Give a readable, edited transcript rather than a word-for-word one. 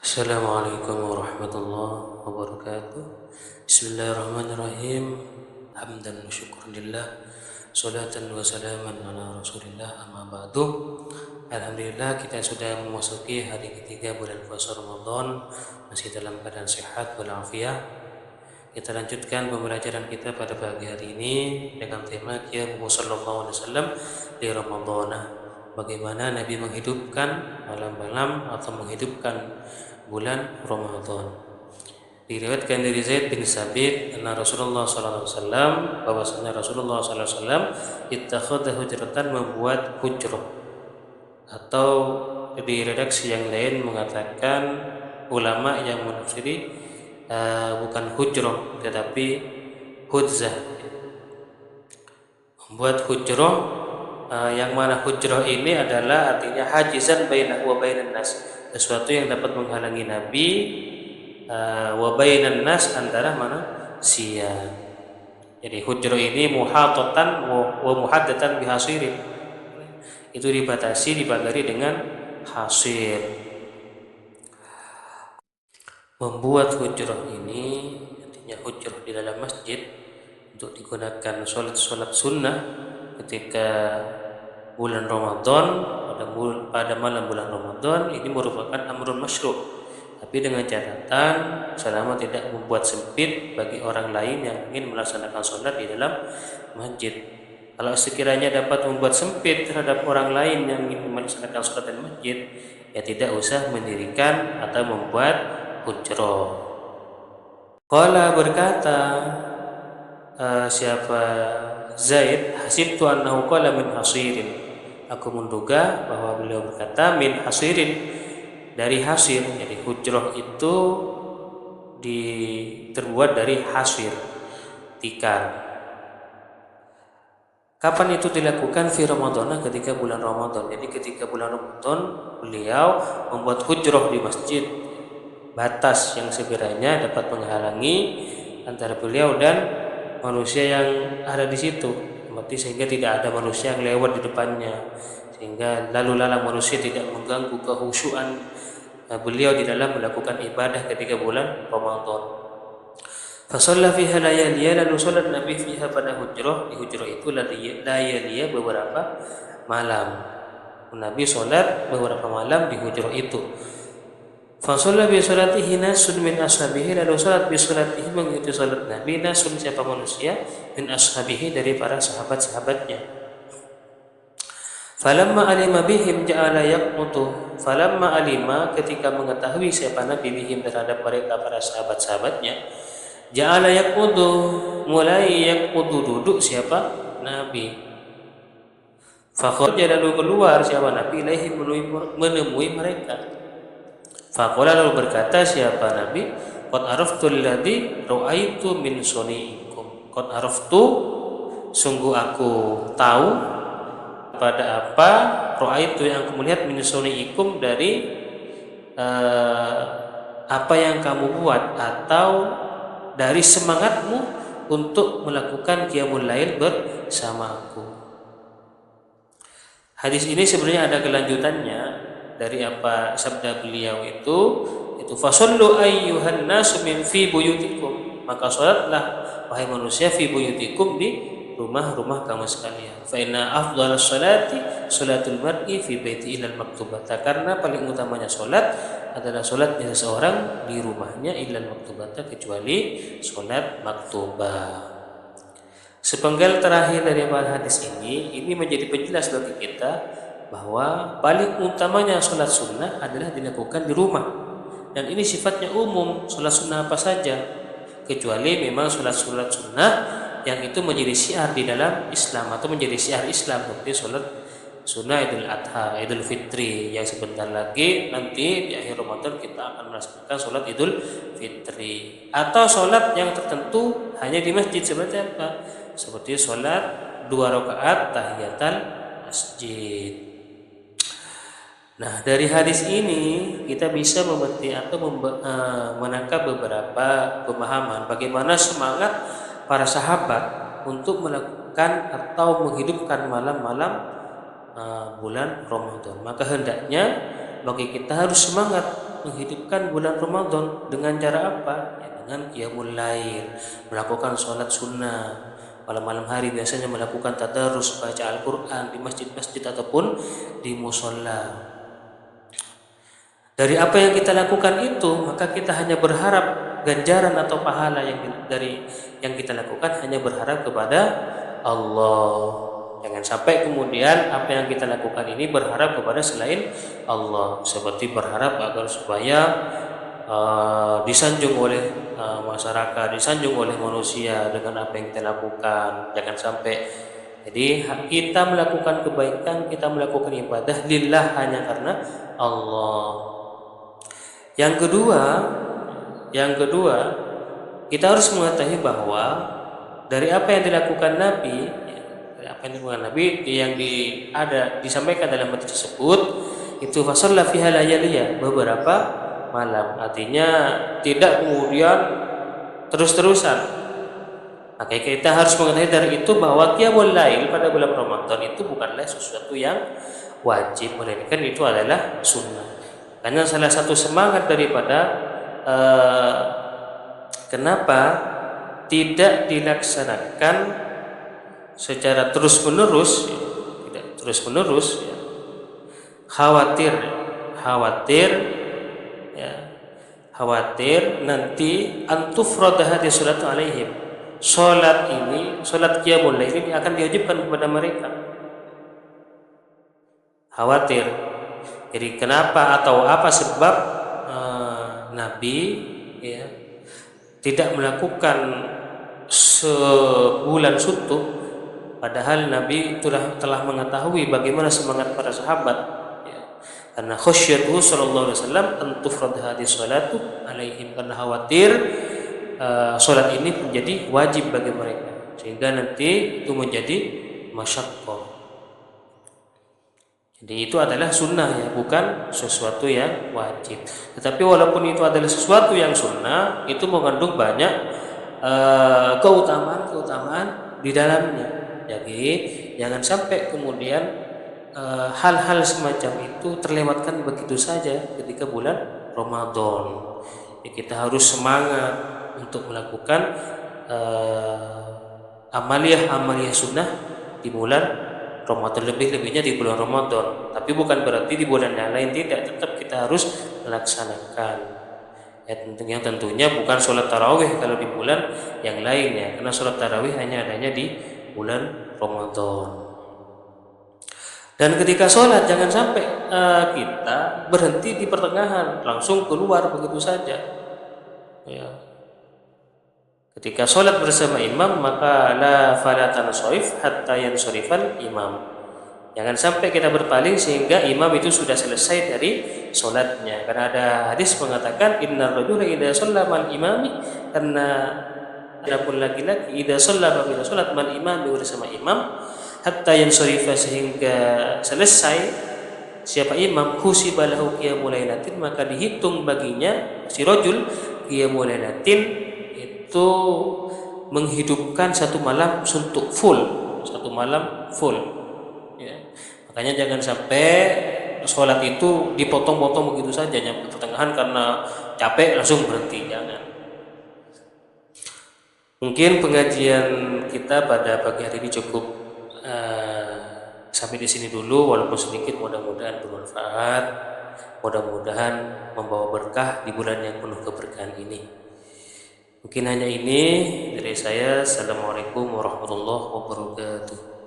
Assalamualaikum warahmatullahi wabarakatuh. Bismillahirrahmanirrahim. Hamdan wa syukran lillah. Salatan wa salaman ala rasulillah, amma ba'du. Alhamdulillah, kita sudah memasuki hari ketiga bulan puasa Ramadan, masih dalam keadaan sehat walafiat. Kita lanjutkan pembelajaran kita pada pagi hari ini dengan tema Qiyamu sallallahu alaihi wasallam di Ramadan. Bagaimana Nabi menghidupkan malam-malam atau menghidupkan bulan Ramadan. Diriwayatkan dari Zaid bin Sabit anna Rasulullah sallallahu alaihi wasallam, bahwasanya Rasulullah sallallahu alaihi wasallam ittakhadha hujratan, membuat hujrah, atau di redaksi yang lain mengatakan ulama yang menafsiri bukan hujrah tetapi hudzah, membuat hujrah, yang mana hujrah ini adalah artinya hajizan bainahu wa bainan nas, sesuatu yang dapat menghalangi Nabi wa bainan nas, antara manusia. Jadi hujrah ini muhatatan wa muhaddatan bihasirin, itu dibatasi, dipagari dengan hasir. Membuat hujrah ini artinya hujrah di dalam masjid untuk digunakan sholat sunnah ketika bulan Ramadan, pada malam bulan Ramadan, ini merupakan amrun masyru', tapi dengan catatan selama tidak membuat sempit bagi orang lain yang ingin melaksanakan sholat di dalam masjid. Kalau sekiranya dapat membuat sempit terhadap orang lain yang ingin melaksanakan sholat di masjid, ya tidak usah mendirikan atau membuat hujrah. Qala, berkata siapa Zaid, hasibtu annahu qala min hasirin, aku menduga bahwa beliau berkata min hasirin, dari hasir. Jadi hujrah itu terbuat dari hasir, tikar. Kapan itu dilakukan? Fi Ramadan, ketika bulan Ramadan. Jadi ketika bulan Ramadan beliau membuat hujrah di masjid, batas yang sekiranya dapat menghalangi antara beliau dan manusia yang ada di situ, sehingga tidak ada manusia yang lewat di depannya, sehingga lalu lalang manusia tidak mengganggu kekhusyuan beliau di dalam melakukan ibadah ketika bulan Ramadan. Fasalla fiha layaliya, lalu salat Nabi fiha pada hujrah, di hujrah itu layaliya, beberapa malam. Nabi salat beberapa malam di hujrah itu. Fasalla bi salatihi nasun min ashabihi, lalu salat bi salatihi, mengikuti salat Nabi, nasun, siapa manusia, min ashabihi, dari para sahabat-sahabatnya. Falamma alima bihim ja'ala yaqnutu, falamma alima, ketika mengetahui siapa Nabi bihim, terhadap mereka para sahabat-sahabatnya, ja'ala yaqnutu, mulai yaqnutu, duduk siapa Nabi. Fakharaja, lalu keluar siapa Nabi, ilaihim, menemui mereka. Faqala, lalu berkata siapa Nabi, qad araftu alladhi ra'aitu min suni'ikum, qad araftu, sungguh aku tahu pada apa, ra'aitu, yang aku melihat, min suni'ikum, dari apa yang kamu buat, atau dari semangatmu untuk melakukan qiyamul lail bersama aku. Hadis ini sebenarnya ada kelanjutannya dari apa sabda beliau itu fasallu ayyuhan nasu min fi buyutikum, maka salatlah wahai manusia, fi buyutikum, di rumah-rumah kamu sekalian. Fa inna afdhalas salati salatul mar'i fi baiti ilal maktubata, karena paling utamanya salat adalah salatnya seseorang di rumahnya, ilal maktubata, kecuali salat maktubah. Sepenggal terakhir dari hadis ini menjadi penjelas bagi kita bahwa paling utamanya sholat sunnah adalah dilakukan di rumah, dan ini sifatnya umum, sholat sunnah apa saja, kecuali memang sholat sunnah yang itu menjadi syiar di dalam Islam atau menjadi syiar Islam, seperti sholat sunnah Idul Adha, Idul Fitri, yang sebentar lagi nanti di akhir Ramadan kita akan melaksanakan sholat Idul Fitri, atau sholat yang tertentu hanya di masjid, seperti apa? Seperti sholat 2 rakaat tahiyatul masjid. Nah, dari hadis ini kita bisa memetik atau menangkap beberapa pemahaman bagaimana semangat para sahabat untuk melakukan atau menghidupkan malam-malam bulan Ramadan. Maka hendaknya bagi kita harus semangat menghidupkan bulan Ramadan dengan cara apa? Ya, dengan qiyamul lail, melakukan sholat sunnah. Malam-malam hari biasanya melakukan tadarus, baca Al-Quran di masjid-masjid ataupun di musola. Dari apa yang kita lakukan itu, maka kita hanya berharap ganjaran atau pahala dari yang kita lakukan hanya berharap kepada Allah. Jangan sampai kemudian apa yang kita lakukan ini berharap kepada selain Allah, seperti berharap agar supaya disanjung oleh masyarakat, disanjung oleh manusia dengan apa yang kita lakukan. Jangan sampai. Jadi kita melakukan kebaikan, kita melakukan ibadah lillah hanya karena Allah. Yang kedua, kita harus mengetahui bahwa dari apa yang dilakukan Nabi, yang disampaikan dalam hadis tersebut itu fasalla fiha layaliyah, beberapa malam. Artinya tidak kemudian terus-terusan. Maka kita harus mengetahui dari itu bahwa qiyamul lail pada bulan Ramadan itu bukanlah sesuatu yang wajib, melainkan itu adalah sunnah. Karena salah satu semangat daripada kenapa tidak dilaksanakan secara terus-menerus, ya, khawatir nanti antufrada hadhihi salatu alaihim, salat qiyamul lail ini akan diwajibkan kepada mereka. Khawatir. Jadi kenapa atau apa sebab Nabi ya tidak melakukan sebulan suntuk, padahal Nabi telah mengetahui bagaimana semangat para sahabat ya. Karena khasyatuhu sallallahu alaihi wasallam antufrad hadhihi salatu alaihim, karena khawatir salat ini menjadi wajib bagi mereka sehingga nanti itu menjadi masyaqqah. Jadi itu adalah sunnah ya, bukan sesuatu yang wajib. Tetapi walaupun itu adalah sesuatu yang sunnah, itu mengandung banyak keutamaan di dalamnya. Jadi jangan sampai kemudian hal-hal semacam itu terlewatkan begitu saja ketika bulan Ramadan. Ya, kita harus semangat untuk melakukan amaliyah sunnah di bulan Ramadan, lebih-lebihnya di bulan Ramadan. Tapi bukan berarti di bulan yang lain tidak, tetap kita harus melaksanakan. Ya, tentunya bukan sholat tarawih kalau di bulan yang lainnya, karena sholat tarawih hanya adanya di bulan Ramadan. Dan ketika sholat jangan sampai kita berhenti di pertengahan, langsung keluar begitu saja. Ya. Ketika sholat bersama imam, maka la fala tansharif hatta yansharifal imam. Jangan sampai kita berpaling sehingga imam itu sudah selesai dari sholatnya. Karena ada hadis mengatakan innar rajula idza shalla mal imami, karena adapun laki-laki idza shalla bila sholat mal imami bersama imam hatta yansharifa, sehingga selesai siapa imam, husiba lahu qiyamul lailatin, maka dihitung baginya si rajul qiyamul lailatin, itu menghidupkan satu malam suntuk full ya. Makanya jangan sampai sholat itu dipotong-potong begitu saja nyampe pertengahan karena capek langsung berhenti, jangan. Mungkin pengajian kita pada pagi hari ini cukup sampai di sini dulu, walaupun sedikit, mudah-mudahan bermanfaat, mudah-mudahan membawa berkah di bulan yang penuh keberkahan ini. Mungkin hanya ini dari saya. Assalamualaikum warahmatullahi wabarakatuh.